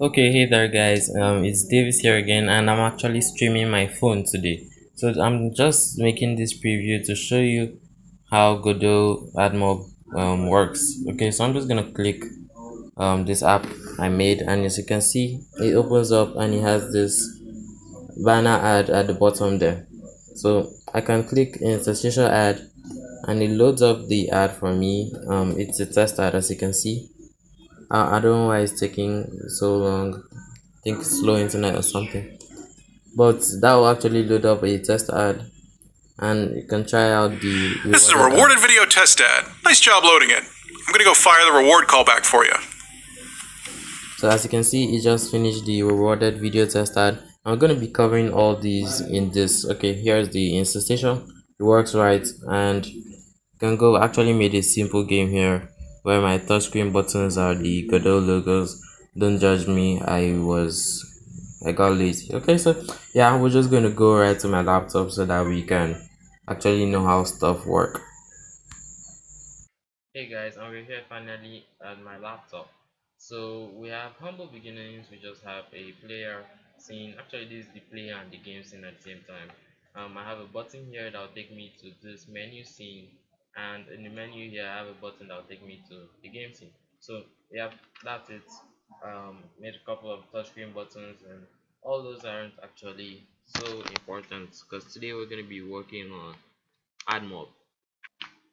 Okay, hey there guys, it's Davis here again, and I'm actually streaming my phone today. So I'm just making this preview to show you how Godot Admob works. Okay, so I'm just gonna click this app I made, and as you can see, it opens up and it has this banner ad at the bottom there. So I can click interstitial ad, and it loads up the ad for me. It's a test ad, as you can see. I don't know why it's taking so long. I think slow internet or something, but that will actually load up a test ad, and you can try out the This is a rewarded rewarded ad. video test ad. Nice job loading it. I'm gonna go fire the reward callback for you. So as you can see, it just finished the rewarded video test ad. I'm going to be covering all these in this. Okay, here's the installation. It works right, and you can go actually made a simple game here where my touchscreen buttons are the Godot logos. Don't judge me, I got lazy. Okay, so yeah, we're just going to go right to my laptop so that we can actually know how stuff work. Hey guys, and we're here finally at my laptop. So we have humble beginnings. We just have a player scene. Actually, this is the player and the game scene at the same time. I have a button here that will take me to this menu scene, and in the menu here I have a button that will take me to the game scene. So yeah, that's it. Made a couple of touchscreen buttons, and all those aren't actually so important because today we're going to be working on AdMob.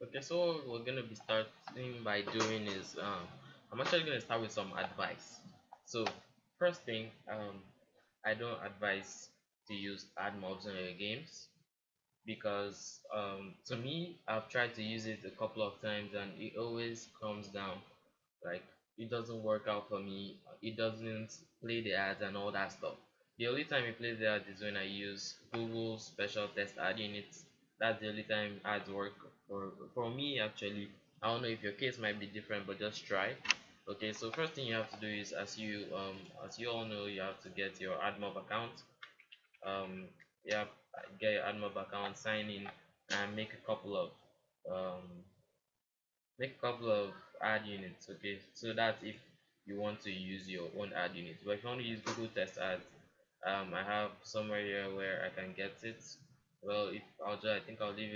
Okay, so what we're gonna be starting by doing is I'm actually gonna start with some advice. So first thing, I don't advise to use ad mobs in your games because to me I've tried to use it a couple of times and it always comes down. Like, it doesn't work out for me. It doesn't play the ads and all that stuff. The only time it plays the ads is when I use Google special test ad units. That's the only time ads work for me actually. I don't know if your case might be different, but just try. Okay, so first thing you have to do is, as you all know, you have to get your AdMob account. um yeah, get your AdMob account, sign in, and um make a couple of ad units. Okay, so that's if you want to use your own ad unit. But if you want to use Google test ads, I have somewhere here where I can get it. Well, if I think I'll leave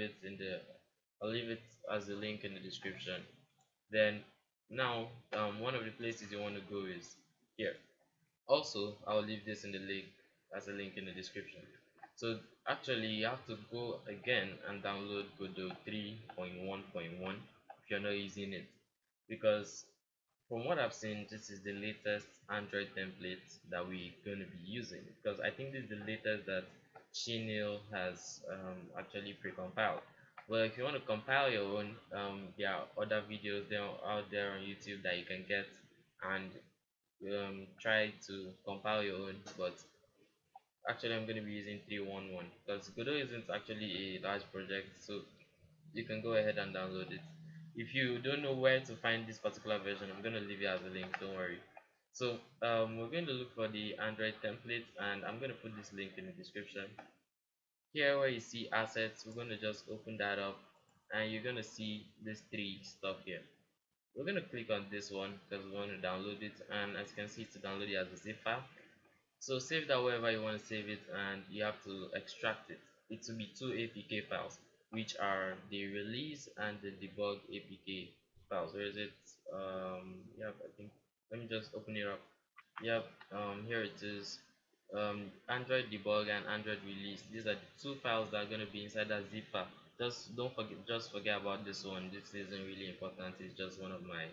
it as a link in the description. Then now, one of the places you want to go is here. Also, I'll leave this in the link as a link in the description. So actually you have to go again and download Godot 3.1.1 if you're not using it, because from what I've seen, this is the latest Android template that we're going to be using, because I think this is the latest that Chinil has actually pre-compiled. Well, if you want to compile your own, there are other videos there out there on YouTube that you can get and try to compile your own. But actually I'm going to be using 3.1.1 because Godot isn't actually a large project, so you can go ahead and download it. If you don't know where to find this particular version, I'm going to leave it as a link, don't worry. So we're going to look for the Android template, and I'm going to put this link in the description. Here where you see assets, we're going to just open that up, and you're going to see this three stuff here. We're going to click on this one because we want to download it, and as you can see, to download it as a zip file. So save that wherever you want to save it, and you have to extract it. It will be two APK files, which are the release and the debug APK files. Where is it? Yeah, I think, let me just open it up. Yep, here it is. Android debug and Android release. These are the two files that are going to be inside that zip file. Just forget about this one. This isn't really important. It's just one of my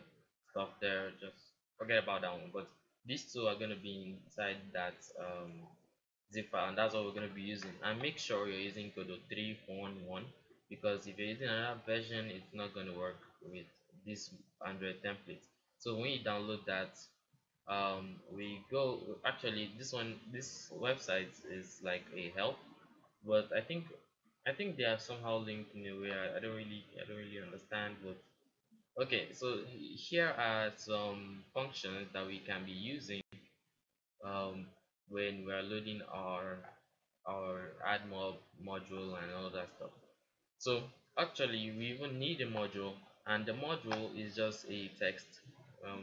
stuff there. Just forget about that one. But these two are going to be inside that zip file, and that's what we're going to be using. And make sure you're using Godot 3.1.1, because if you're using another version, it's not going to work with this Android template. So when you download that, we go, actually this website is like a help, but I think they are somehow linked in a way I don't really understand. But okay, so here are some functions that we can be using um when we are loading our admob module and all that stuff. So actually we even need a module, and the module is just a text.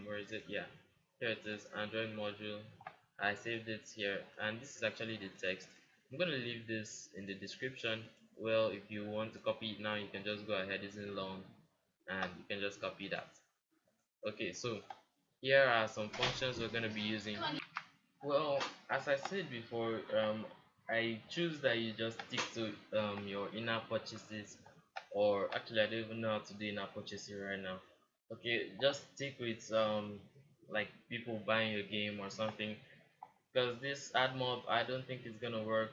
Where is it? Yeah, here it is, Android module. I saved it here, and this is actually the text. I'm going to leave this in the description. Well, if you want to copy it now, you can just go ahead. It's isn't long, and you can just copy that. Okay, so here are some functions we're going to be using. Well, as I said before, I choose that you just stick to your inner purchases, or actually I don't even know how to do inner purchasing right now. Okay, just stick with like people buying your game or something, because this admob I don't think it's gonna work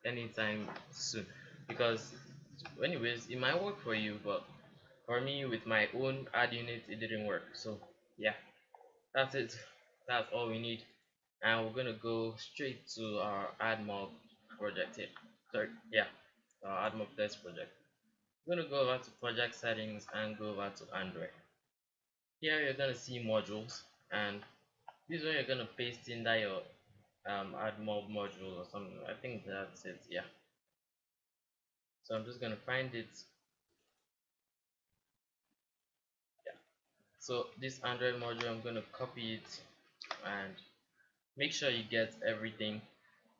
anytime soon. Because anyways, it might work for you, but for me with my own ad unit it didn't work. So yeah, that's it. That's all we need, and we're gonna go straight to our admob project here. Sorry, yeah, our admob test project. We're gonna go over to project settings and go over to Android. Here you're gonna see modules, and this is where you're gonna paste in that your admob module or something. I think that's it. Yeah, so I'm just gonna find it. Yeah, so this Android module, I'm gonna copy it, and make sure you get everything.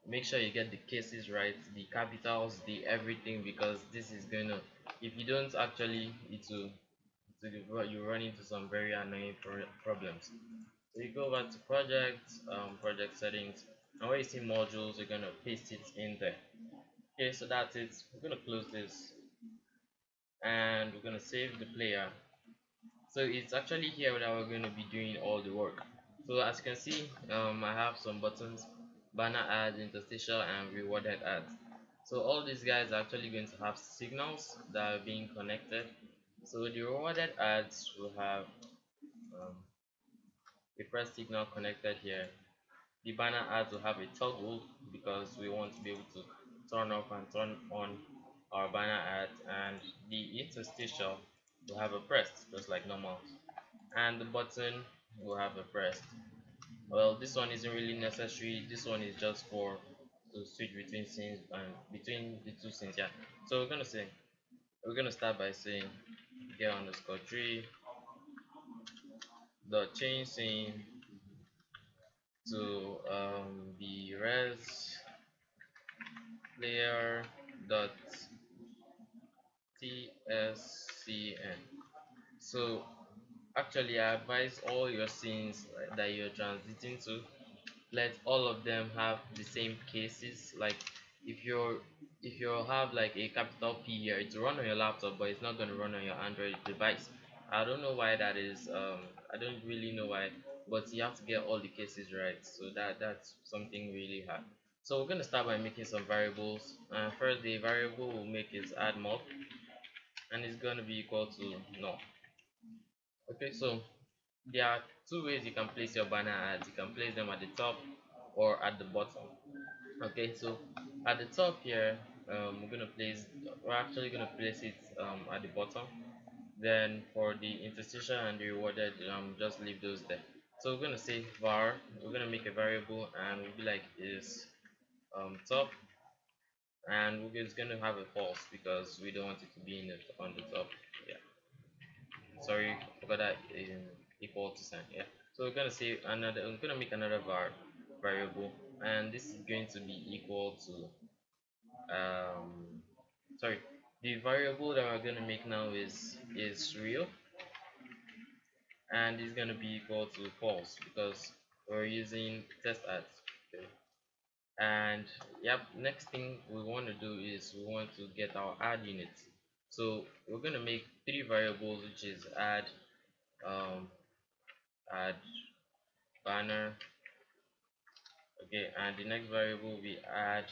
Make sure you get the cases right, the capitals, the everything, because this is gonna, if you don't actually, you run into some very annoying problems. So you go over to project settings, and where you see modules, you're gonna paste it in there. Okay, so that's it. We're gonna close this, and we're gonna save the player. So it's actually here that we're going to be doing all the work. So as you can see, I have some buttons: banner ads, interstitial, and rewarded ads. So all these guys are actually going to have signals that are being connected. So the rewarded ads will have um, a press signal connected here. The banner ads will have a toggle, because we want to be able to turn off and turn on our banner ads, and the interstitial will have a press just like normal, and the button will have a press. Well, this one isn't really necessary. This one is just for to switch between scenes and between the two scenes. Yeah, so we're gonna start by saying get underscore tree dot change scene to the res player dot tscn. So actually I advise all your scenes that you're transiting to, let all of them have the same cases. Like if you're if you have like a capital P here, it's run on your laptop, but it's not going to run on your Android device. I don't know why that is. I don't really know why, but you have to get all the cases right. So that's something really hard. So we're going to start by making some variables. First, the variable we'll make is admob, and it's going to be equal to null. Okay, so there are two ways you can place your banner ads. You can place them at the top or at the bottom. Okay, so at the top here, we're actually gonna place it at the bottom. Then for the interstitial and the rewarded, just leave those there. So we're gonna say var. We're gonna make a variable, and we'll be like is top, and we're just gonna have a false because we don't want it to be in it on the top. Yeah, sorry, forgot that equal to sign. Yeah, so we're gonna say another. I'm gonna make another variable, and this is going to be equal to um sorry, the variable that we're going to make now is real, and it's going to be equal to false because we're using test ads. Okay, and yep, next thing we want to do is we want to get our ad unit. So we're going to make three variables, which is um ad banner. Okay, and the next variable will be add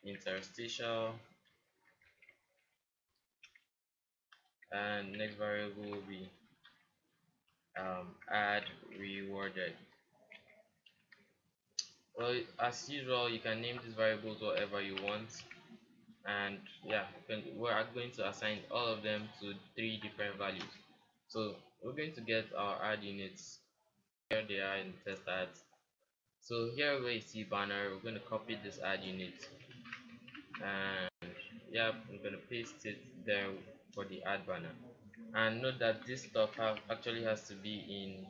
interstitial, and next variable will be add rewarded. Well, as usual, you can name these variables whatever you want, and yeah, we're going to assign all of them to three different values. So we're going to get our ad units. Here they are in test ads. So here where you see banner, we're going to copy this ad unit, and yeah, I'm going to paste it there for the ad banner. And note that this stuff actually has to be in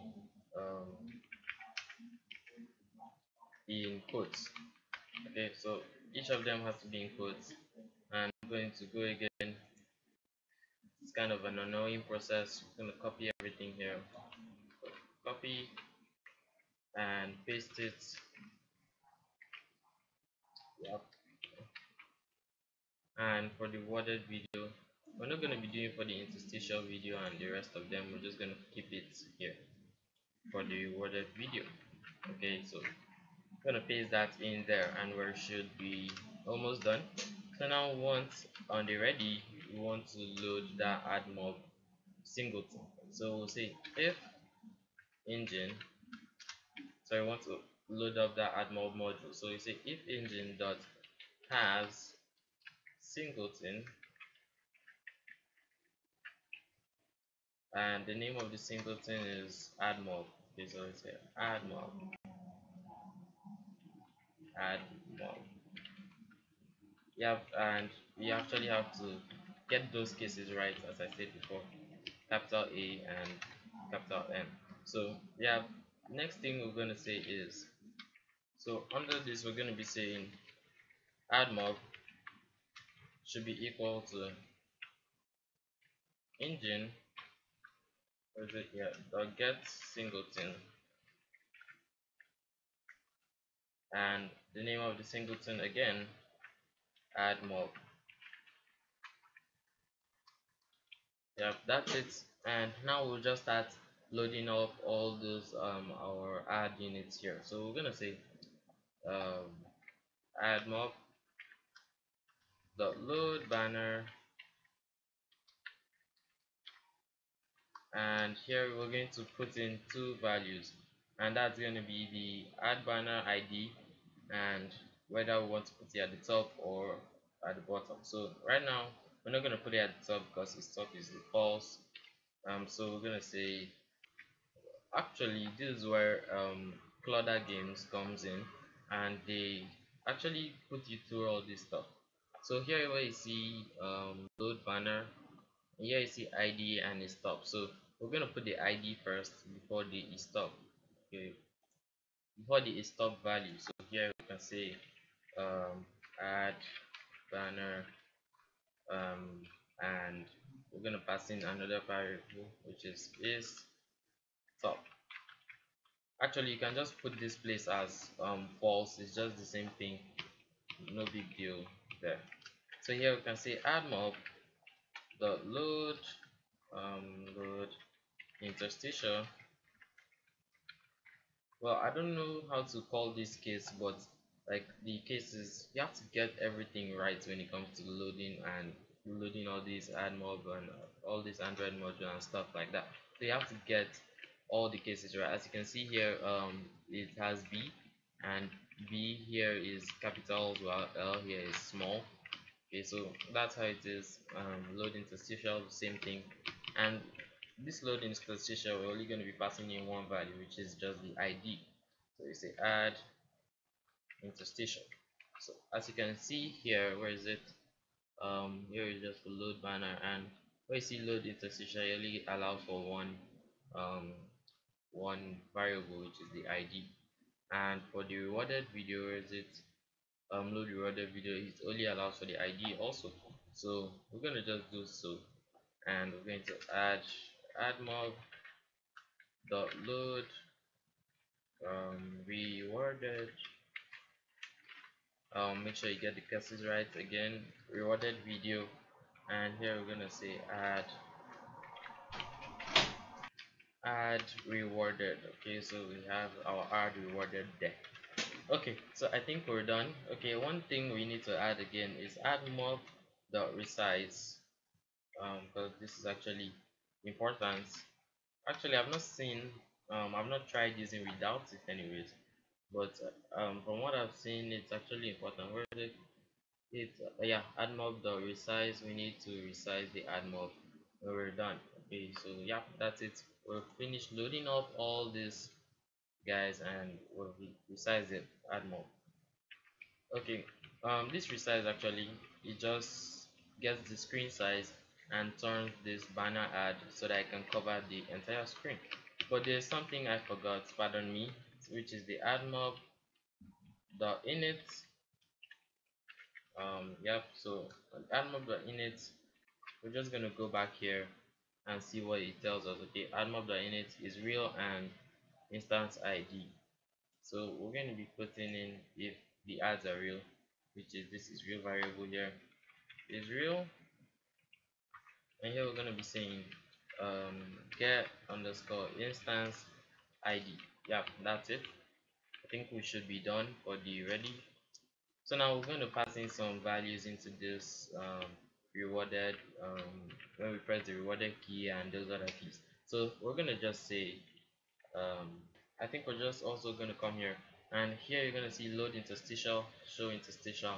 um, in quotes. Okay, so each of them has to be in quotes, and I'm going to go again. It's kind of an annoying process. I'm going to copy everything here, copy and paste it. Yep. And for the worded video, we're not going to be doing for the interstitial video and the rest of them. We're just going to keep it here for the worded video. Okay, so I'm going to paste that in there, and we should be almost done. So now once on the ready, we want to load that admob singleton. So we'll say if engine, so I want to load up that admob module. So you say if engine dot has singleton, and the name of the singleton is admob. Okay, so we say admob. Yeah, and we actually have to get those cases right, as I said before, capital A and capital N. So yeah, next thing we're going to say is, so under this we're going to be saying admob should be equal to engine, or is it, yeah, get singleton, and the name of the singleton again, admob. Yeah, that's it. And now we'll just start loading up all those our add units here. So we're gonna say um, admob dot load banner, and here we're going to put in two values, and that's going to be the adBanner ID and whether we want to put it at the top or at the bottom. So right now we're not going to put it at the top because its top is the false. So we're going to say, actually this is where Cloda Games comes in, and they actually put you through all this stuff. So here where you see load banner, here you see ID and a stop. So we're going to put the ID first before the stop. Okay, before the stop value. So here we can say add banner, and we're going to pass in another variable which is stop. Actually you can just put this place as false, it's just the same thing, no big deal there. So here we can say admob dot load load interstitial. Well, I don't know how to call this case, but like the cases, you have to get everything right when it comes to loading and loading all these admob and all this Android module and stuff like that. So you have to get all the cases right. As you can see here, it has B, and B here is capital, while L here is small. Okay, so that's how it is. Load interstitial, the same thing. And this load interstitial, we're only going to be passing in one value, which is just the ID. So you say add interstitial. So as you can see here, where is it? Here is just for load banner, and where you see load interstitial, it only allows for one variable, which is the ID. And for the rewarded video, where is it? Load rewarded video, it only allows for the ID also. So we're going to just do so, and we're going to add admob dot load rewarded. Make sure you get the cases right again, rewarded video, and here we're gonna say add rewarded. Okay, so we have our add rewarded there. Okay, so I think we're done. Okay, one thing we need to add again is admob dot resize, because this is actually important. Actually I've not seen, I've not tried using without it anyways, but from what I've seen, it's actually important. Where is it? It's yeah, admob dot resize. We need to resize the admob when we're done. Okay, so yeah, that's it. We're finished loading up all these guys, and we'll resize it admob. Okay, this resize actually, it just gets the screen size and turns this banner ad so that I can cover the entire screen. But there's something I forgot, pardon me, which is the admob admob.init. Yep, so admob.init, we're just gonna go back here and see what it tells us. Okay, admob.init is real and instance ID. So we're going to be putting in if the ads are real, which is this is real variable here is real, and here we're going to be saying get underscore instance ID. Yeah, that's it. I think we should be done for the ready. So now we're going to pass in some values into this rewarded when we press the rewarded key and those other keys. So we're going to just say I think we're just also going to come here, and here you're going to see load interstitial, show interstitial,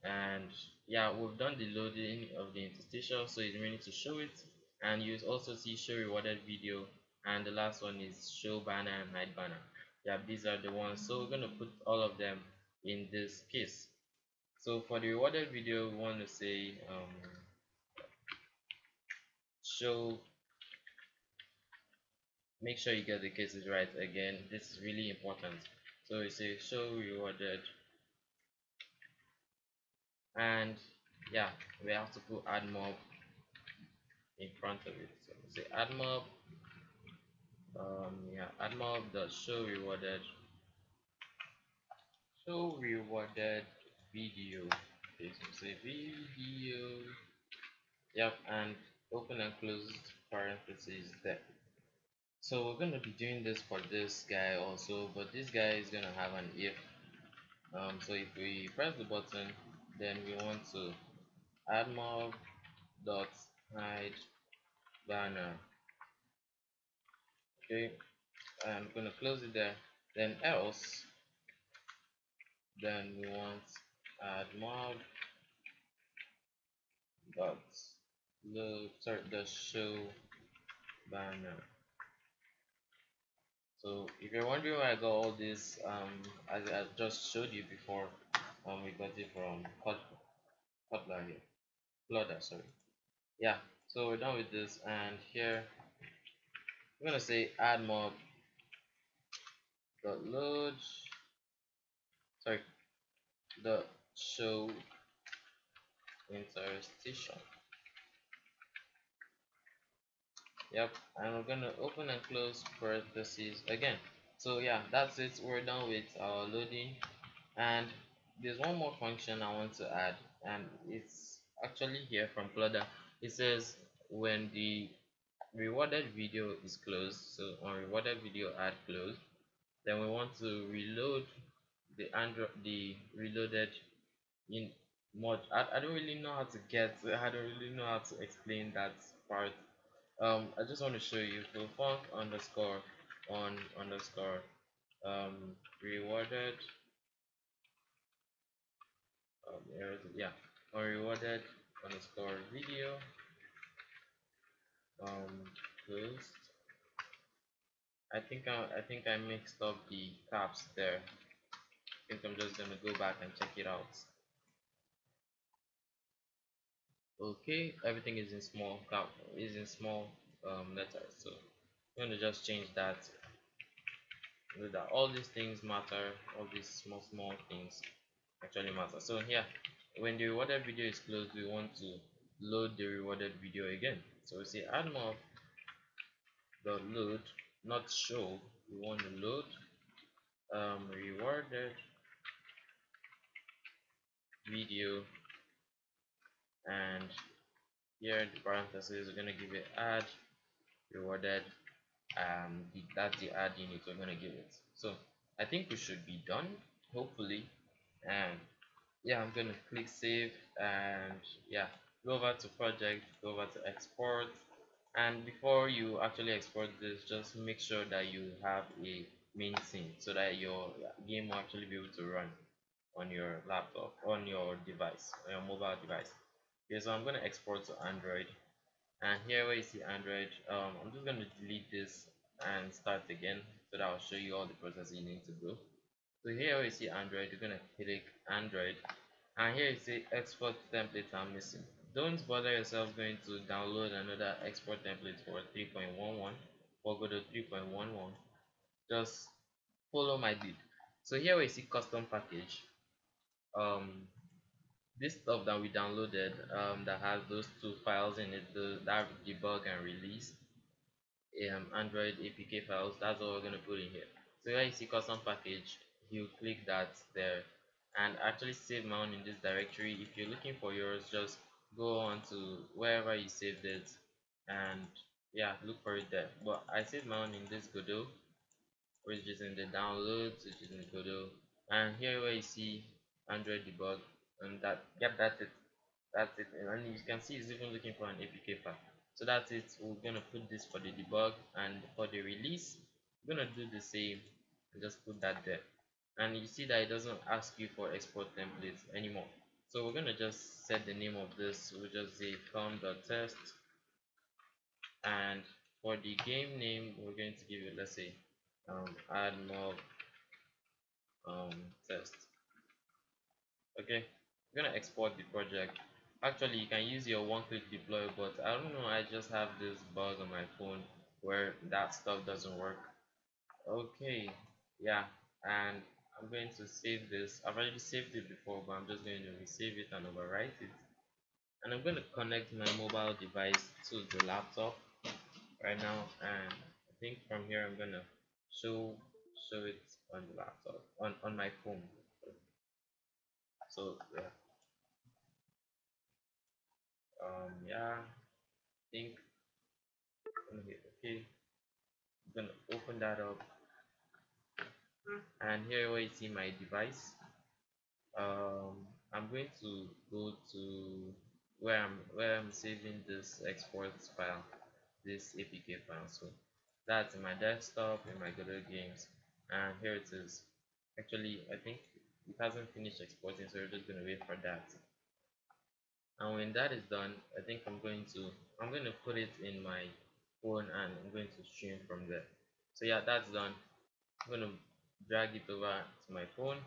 and yeah, we've done the loading of the interstitial, so it's ready to show it. And you also see show rewarded video, and the last one is show banner and hide banner. Yeah, these are the ones, so we're going to put all of them in this case. So for the rewarded video, we want to say show, make sure you get the cases right. Again, this is really important. So we say show rewarded, and yeah, we have to put admob in front of it. So we say admob, yeah, admob dot show rewarded video. Okay, so say video, yep, and open and close parentheses there. So we're gonna be doing this for this guy also, but this guy is gonna have an if. So if we press the button, then we want to admob dot hide banner. Okay, I'm gonna close it there. Then else, then we want admob dot load, sorry, the show banner. So if you're wondering where I got all this, as I just showed you before, we got it from Kotler here, Clodder, sorry. Yeah, so we're done with this, and here we're gonna say admob dot load, sorry, the show interstitial. Yep, and we're gonna open and close parentheses again. So yeah, that's it. We're done with our loading, and there's one more function I want to add, and it's actually here from Clodder. It says when the rewarded video is closed, so on rewarded video add close, then we want to reload the reloaded in mod. I don't really know how to I don't really know how to explain that part. I just want to show you. So func underscore on underscore rewarded, yeah, on rewarded underscore video closed. I think I mixed up the caps there. I think I'm just gonna go back and check it out. Okay, everything is in small cap, is in small letters, so I'm gonna just change that. So that all these things matter, all these small things actually matter. So here, when the rewarded video is closed, we want to load the rewarded video again. So we say admob dot load, not show, we want to load rewarded video, and here the parentheses we're gonna give it add rewarded, that's the add unit we're gonna give it. So I think we should be done, hopefully. And yeah, I'm gonna click save, and yeah, go over to project, go over to export, and before you actually export this, just make sure that you have a main scene so that your game will actually be able to run on your laptop, on your device, on your mobile device. Okay, so I'm gonna export to Android, and here where you see Android, I'm just gonna delete this and start again so that I'll show you all the processes you need to go. So here where you see Android, you're gonna click Android, and here you see export templates are missing. Don't bother yourself going to download another export template for 3.11 for Godot 3.11. Just follow my lead. So here we see custom package. This stuff that we downloaded that has those two files in it, that debug and release Android APK files. That's what we're going to put in here. So here you see custom package, you click that there and actually save my own in this directory. If you're looking for yours, just go on to wherever you saved it and yeah, look for it there. But I saved my own in this Godot, which is in the downloads, which is in Godot, and here where you see Android debug, and that, yep, that's it. And you can see it's even looking for an APK file. So that's it. We're gonna put this for the debug, and for the release we're gonna do the same and just put that there. And you see that it doesn't ask you for export templates anymore, so we're gonna just set the name of this. We'll just say film.test, and for the game name we're going to give it, let's say admob test. Okay, we're gonna export the project. Actually, you can use your one-click deploy, but I don't know, I just have this bug on my phone where that stuff doesn't work. Okay, yeah, and I'm going to save this. I've already saved it before, but I'm just going to resave it and overwrite it. And I'm going to connect my mobile device to the laptop right now, and I think from here I'm gonna show it on the laptop, on my phone. So yeah, yeah, I think I'm gonna hit okay. I'm gonna open that up, and here where you see my device, I'm going to go to where I'm saving this export file, this APK file. So that's in my desktop, in my Godot games, and here it is. Actually, I think it hasn't finished exporting, so we're just gonna wait for that. And when that is done, I think I'm going to put it in my phone, and I'm going to stream from there. So yeah, that's done. I'm going to drag it over to my phone,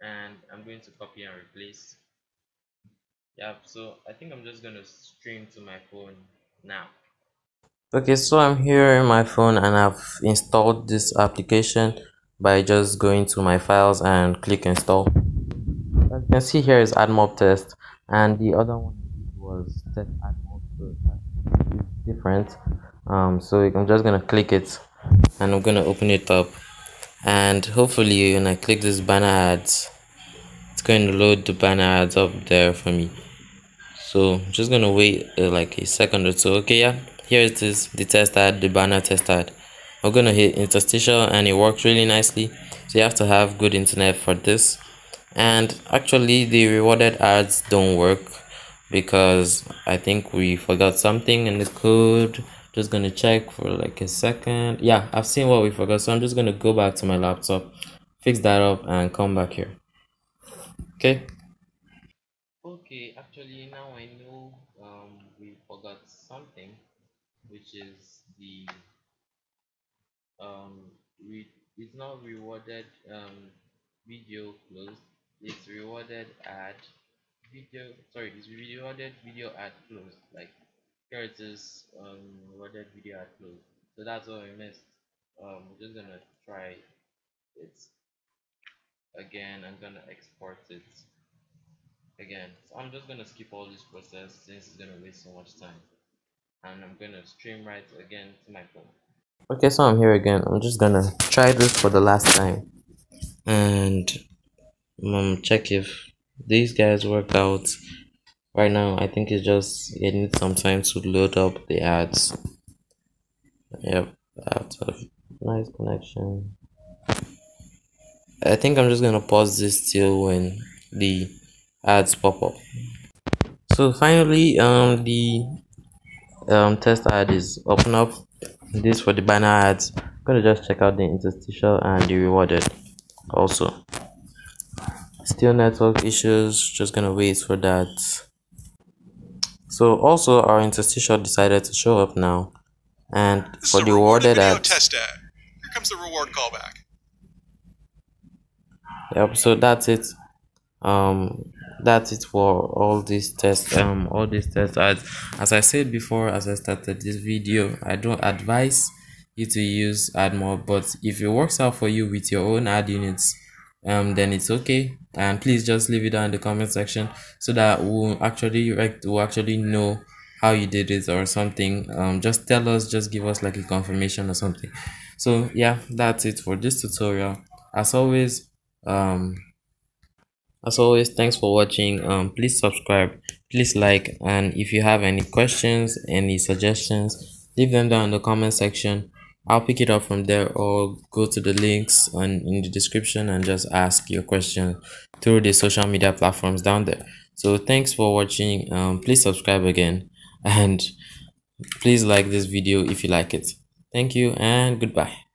and I'm going to copy and replace. Yeah, so I think I'm just going to stream to my phone now. Okay, so I'm here in my phone and I've installed this application by just going to my files and click install. As you can see, here is admob test, and the other one was test admob, so it's different. So I'm just gonna click it and I'm gonna open it up, and hopefully when I click this banner ads, it's going to load the banner ads up there for me. So I'm just gonna wait like a second or so. Okay, yeah, here it is, the test ad, the banner test ad. I'm gonna hit interstitial and it works really nicely. So you have to have good internet for this. And actually the rewarded ads don't work because I think we forgot something in the code. Just gonna check for like a second. Yeah, I've seen what we forgot, so I'm just gonna go back to my laptop, fix that up, and come back here. Okay. Okay, actually now I know we forgot something, which is the um it's not rewarded video closed, it's rewarded ad video, sorry, it's rewarded video ad closed. Like here it is, rewarded video ad closed. So that's what we missed. We're just gonna try it again. I'm gonna export it again. So I'm just gonna skip all this process since it's gonna waste so much time, and I'm gonna stream right again to my phone. Okay, so I'm here again. I'm just gonna try this for the last time and check if these guys worked out. Right now I think it's just, it needs some time to load up the ads. Yep, that's a nice connection. I think I'm just gonna pause this till when the ads pop up. So finally the test ad is open up. This for the banner ads. I'm gonna just check out the interstitial and the rewarded also. Still network issues, just gonna wait for that. So also our interstitial decided to show up now, and This for is a the rewarded rewarded video ads, test ad. Here comes the reward callback. yep, so that's it. That's it for all these tests, ads. As I said before, as I started this video, I don't advise you to use AdMob, but if it works out for you with your own ad units, then it's okay. And please just leave it down in the comment section so that we'll actually know how you did it or something. Just tell us, just give us like a confirmation or something. So yeah, that's it for this tutorial. As always, thanks for watching. Please subscribe, please like, and if you have any questions, any suggestions, leave them down in the comment section. I'll pick it up from there, or go to the links in the description and just ask your question through the social media platforms down there. So thanks for watching. Please subscribe again, and please like this video if you like it. Thank you and goodbye.